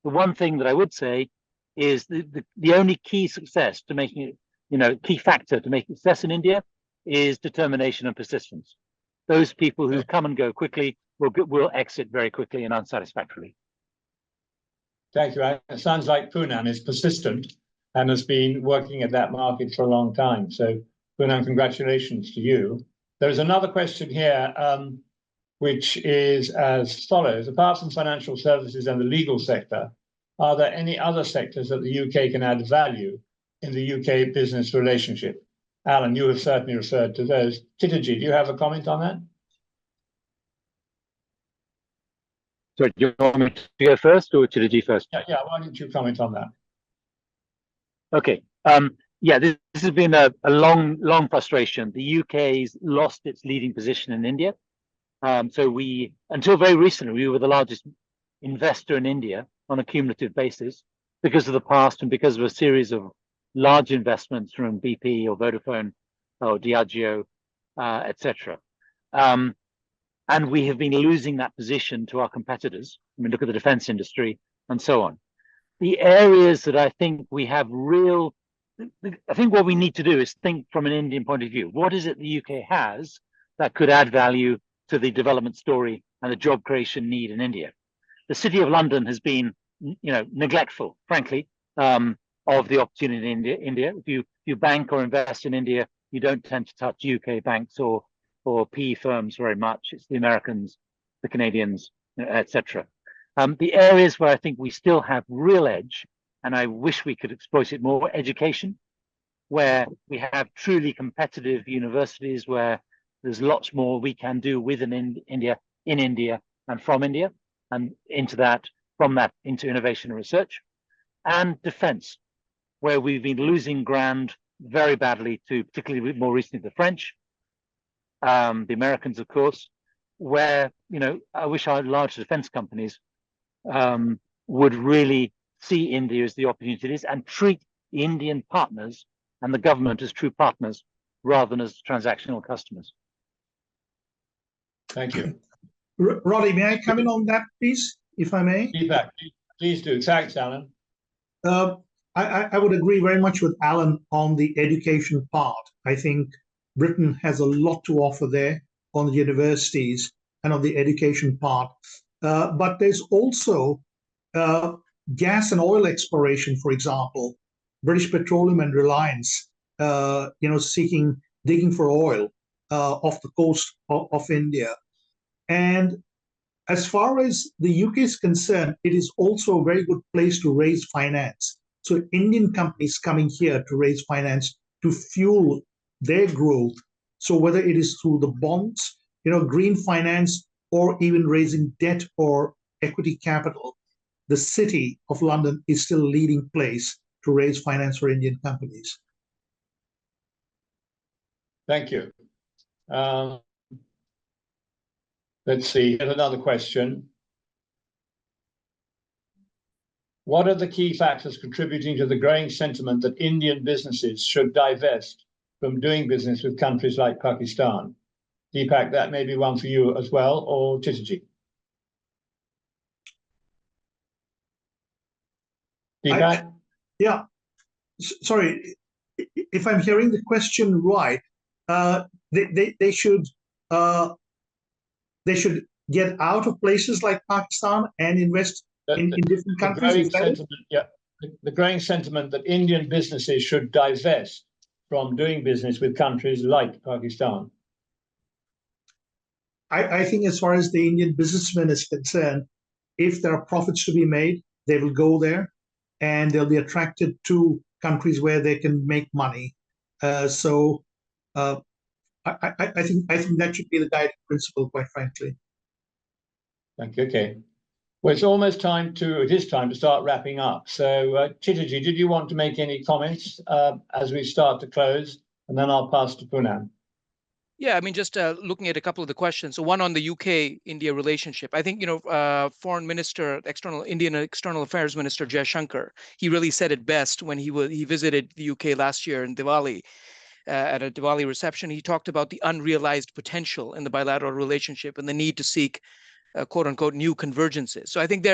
The one thing that I would say is the only key success to making it, key factor to make success in India is determination and persistence. Those people who come and go quickly will exit very quickly and unsatisfactorily. Thank you. It sounds like Poonam is persistent and has been working at that market for a long time. So Poonam, congratulations to you. There's another question here, which is as follows. Apart from financial services and the legal sector, are there any other sectors that the UK can add value in the UK business relationship? Alan, you have certainly referred to those. Titaji, do you have a comment on that? So do you want me to go first or Titaji first? Yeah, why don't you comment on that? Okay. Yeah, this has been a long frustration. The UK's lost its leading position in India. So until very recently, we were the largest investor in India on a cumulative basis because of the past and because of a series of large investments from BP or Vodafone or Diageo, etc. And we have been losing that position to our competitors. I mean, look at the defense industry and so on. The areas that I think we have I think what we need to do is think from an Indian point of view. What is it the UK has that could add value to the development story and the job creation need in India? The City of London has been, neglectful, frankly, of the opportunity in India. If you bank or invest in India, you don't tend to touch UK banks or PE firms very much. It's the Americans, the Canadians, etc. The areas where I think we still have real edge, and I wish we could exploit it more, education, where we have truly competitive universities, where there's lots more we can do within India, in India, and from India, and from that into innovation and research, and defense, where we've been losing ground very badly to, particularly more recently, the French, the Americans, of course, where, I wish our large defense companies would really see India as the opportunity it is and treat the Indian partners and the government as true partners rather than as transactional customers. Thank you. Roddy, may I come in on that, please, if I may? Feedback, please do. Thanks, Alan. I would agree very much with Alan on the education part. I think Britain has a lot to offer there on the universities and on the education part. But there's also gas and oil exploration, for example. British Petroleum and Reliance, digging for oil off the coast of India. And as far as the UK is concerned, it is also a very good place to raise finance. So Indian companies coming here to raise finance to fuel their growth. So whether it is through the bonds, green finance, or even raising debt or equity capital, the City of London is still a leading place to raise finance for Indian companies. Thank you. Let's see, here's another question. What are the key factors contributing to the growing sentiment that Indian businesses should divest from doing business with countries like Pakistan? Deepak, that may be one for you as well, or Titaji. Deepak? Yeah, sorry, if I'm hearing the question right, they should get out of places like Pakistan and invest in different countries. Growing sentiment, yeah, the growing sentiment that Indian businesses should divest from doing business with countries like Pakistan. I think as far as the Indian businessman is concerned, if there are profits to be made, they will go there and they'll be attracted to countries where they can make money. I think that should be the guiding principle, quite frankly. Thank you. Okay. Well, it is time to start wrapping up. So, Titaji, did you want to make any comments as we start to close? And then I'll pass to Poonam. Yeah, I mean, just looking at a couple of the questions. So one on the UK-India relationship. I think, Foreign Minister, Indian External Affairs Minister Jaishankar, he really said it best when he visited the UK last year in Diwali. At a Diwali reception, he talked about the unrealized potential in the bilateral relationship and the need to seek, quote unquote, new convergences. So I think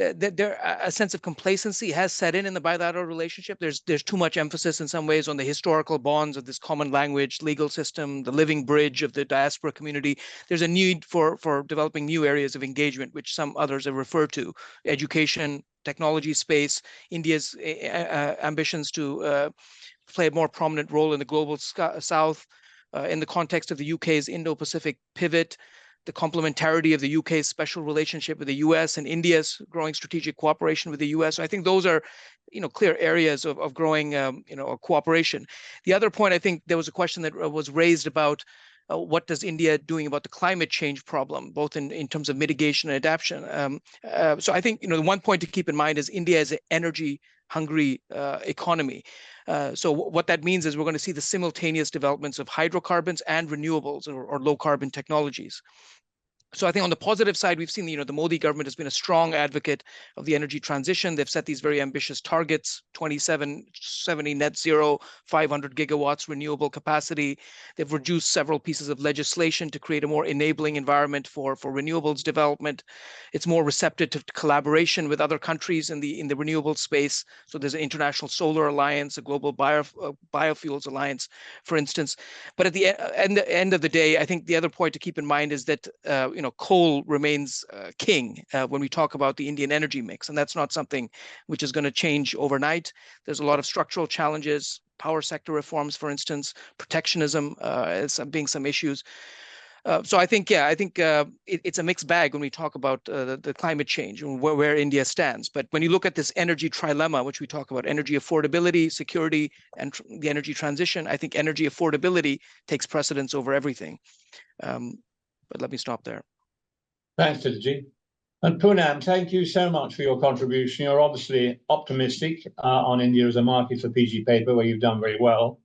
a sense of complacency has set in the bilateral relationship. There's too much emphasis in some ways on the historical bonds of this common language, legal system, the living bridge of the diaspora community. There's a need for developing new areas of engagement, which some others have referred to: education, technology space, India's ambitions to play a more prominent role in the global south, in the context of the UK's Indo-Pacific pivot, the complementarity of the UK's special relationship with the US and India's growing strategic cooperation with the US. So I think those are, clear areas of growing, cooperation. The other point, I think there was a question that was raised about what does India doing about the climate change problem, both in terms of mitigation and adaptation. So I think, the one point to keep in mind is India is an energy hungry economy. So what that means is we're going to see the simultaneous developments of hydrocarbons and renewables or low carbon technologies. So I think on the positive side, we've seen, the Modi government has been a strong advocate of the energy transition. They've set these very ambitious targets: 2070 net zero, 500 gigawatts renewable capacity. They've reduced several pieces of legislation to create a more enabling environment for renewables development. It's more receptive to collaboration with other countries in the renewable space. So there's an International Solar Alliance, a Global Biofuels Alliance, for instance. But at the end of the day, I think the other point to keep in mind is that coal remains king when we talk about the Indian energy mix, and that's not something which is going to change overnight. There's a lot of structural challenges, power sector reforms, for instance, protectionism as being some issues. So I think it's a mixed bag when we talk about the climate change and where India stands. But when you look at this energy trilemma, which we talk about, energy affordability, security, and the energy transition, I think energy affordability takes precedence over everything. But let me stop there. Thanks, Titaji. And Poonam, thank you so much for your contribution. You're obviously optimistic on India as a market for PG paper, where you've done very well.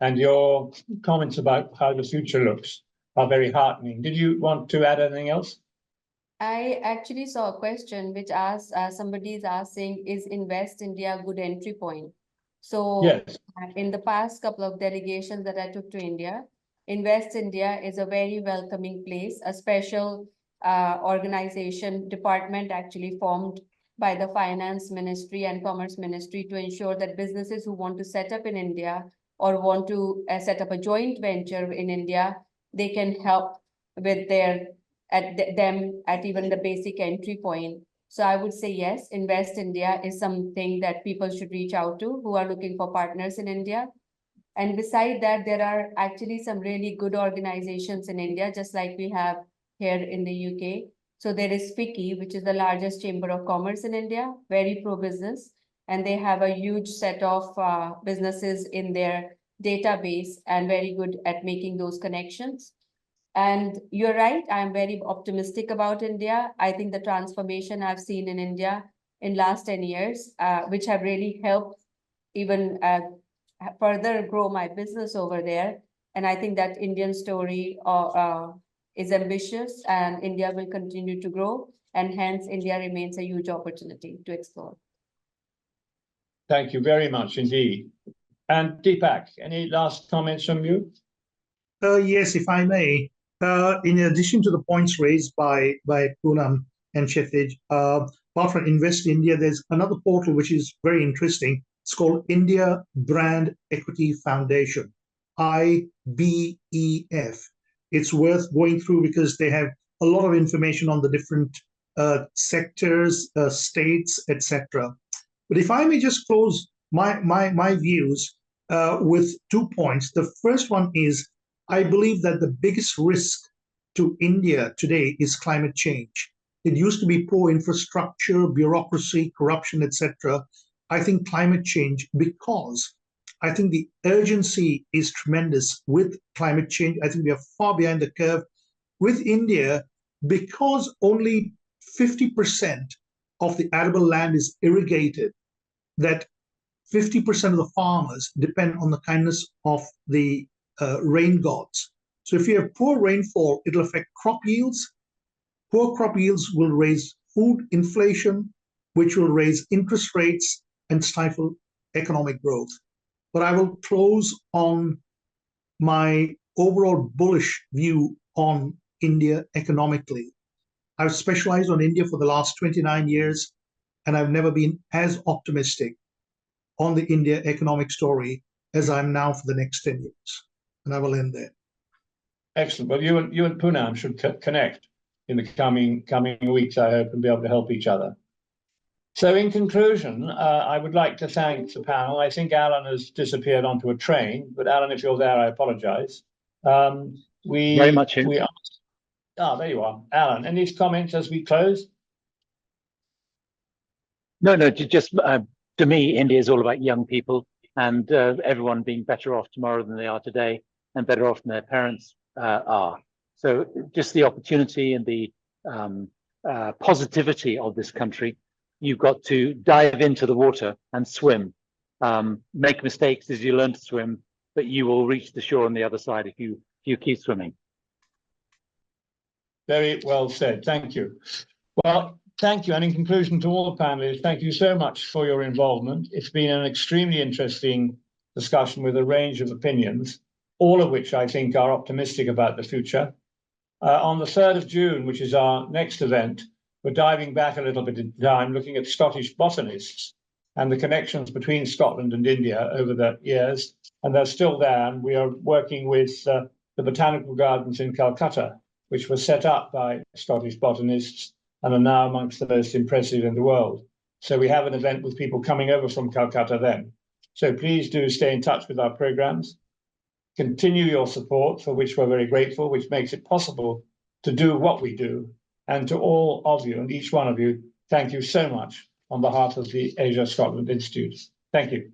And your comments about how the future looks are very heartening. Did you want to add anything else? I actually saw a question which asked, somebody is asking, is Invest India a good entry point? So yes. In the past couple of delegations that I took to India, Invest India is a very welcoming place, a special organization department actually formed by the Finance Ministry and Commerce Ministry to ensure that businesses who want to set up in India or want to set up a joint venture in India, they can help with at even the basic entry point. So I would say yes, Invest India is something that people should reach out to who are looking for partners in India. And beside that, there are actually some really good organizations in India, just like we have here in the UK. So there is FICCI, which is the largest chamber of commerce in India, very pro-business. And they have a huge set of businesses in their database and very good at making those connections. And you're right, I'm very optimistic about India. I think the transformation I've seen in India in last 10 years, which have really helped even further grow my business over there. And I think that Indian story is ambitious and India will continue to grow, and hence India remains a huge opportunity to explore. Thank you very much indeed. And Deepak, any last comments from you? Yes, if I may. In addition to the points raised by Poonam and Kshitij, apart from Invest India, there's another portal which is very interesting. It's called India Brand Equity Foundation, IBEF. It's worth going through because they have a lot of information on the different sectors, states, etc. But if I may just close my views with 2 points. The first one is, I believe that the biggest risk to India today is climate change. It used to be poor infrastructure, bureaucracy, corruption, etc. I think climate change, because I think the urgency is tremendous with climate change. I think we are far behind the curve with India because only 50% of the arable land is irrigated, that 50% of the farmers depend on the kindness of the rain gods. So if you have poor rainfall, it'll affect crop yields. Poor crop yields will raise food inflation, which will raise interest rates and stifle economic growth. But I will close on my overall bullish view on India economically. I've specialized on India for the last 29 years, and I've never been as optimistic on the India economic story as I'm now for the next 10 years. And I will end there. Excellent. Well, you and Poonam should connect in the coming weeks, I hope, and be able to help each other. So in conclusion, I would like to thank the panel. I think Alan has disappeared onto a train, but Alan, if you're there, I apologize. Very much here. There you are. Alan, any comments as we close? No, just to me, India is all about young people and everyone being better off tomorrow than they are today and better off than their parents are. So just the opportunity and the positivity of this country, you've got to dive into the water and swim. Make mistakes as you learn to swim, but you will reach the shore on the other side if you keep swimming. Very well said. Thank you. Well, thank you. And in conclusion to all the panelists, thank you so much for your involvement. It's been an extremely interesting discussion with a range of opinions, all of which I think are optimistic about the future. On the 3rd of June, which is our next event, we're diving back a little bit in time, looking at Scottish botanists and the connections between Scotland and India over the years. And they're still there. And we are working with the botanical gardens in Calcutta, which were set up by Scottish botanists and are now amongst the most impressive in the world. So we have an event with people coming over from Calcutta then. So please do stay in touch with our programs. Continue your support, for which we're very grateful, which makes it possible to do what we do. And to all of you and each one of you, thank you so much on behalf of the Asia Scotland Institute. Thank you.